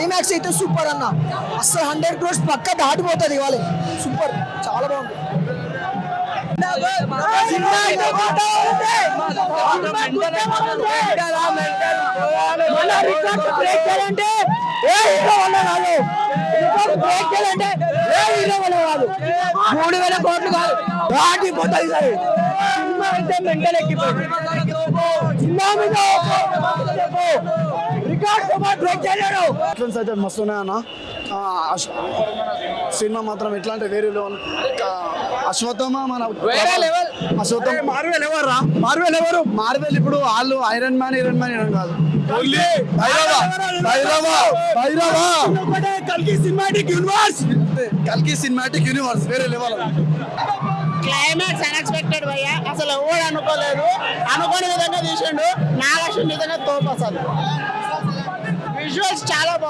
Climax అయితే super అన్న, అసలు 100 crores పక్క దాటిపోతుంది ఇవాళ. సూపర్, చాలా బాగుంది. $3,000 కోట్లు కాదు, దాటిపోతుంది సరే. సినిమా అయితే మెంటల్ ఎక్కిపోయింది. సినిమా మీద అయితే మస్తు ఉన్నాయన్న. సినిమా మాత్రం ఎట్లా అంటే వేరే లెవెల్. అశ్వత్థామ మన అశ్వత్థామ మార్వెల్ ఎవర్రా? మార్వెల్ ఇప్పుడు వాళ్ళు ఐరన్ మ్యాన్ కాదు, కల్కి సినిమాటిక్ యూనివర్స్ వేరే లెవెల్. క్లైమాక్స్ అన్ఎక్స్పెక్టెడ్ భయ్యా, అసలు ఎవరు అనుకోలేదు, అనుకోని విధంగా తీసిండు. నాగేశ్వర నిజంగా తోపు, అసలు విజువల్స్ చాలా బాగుంది.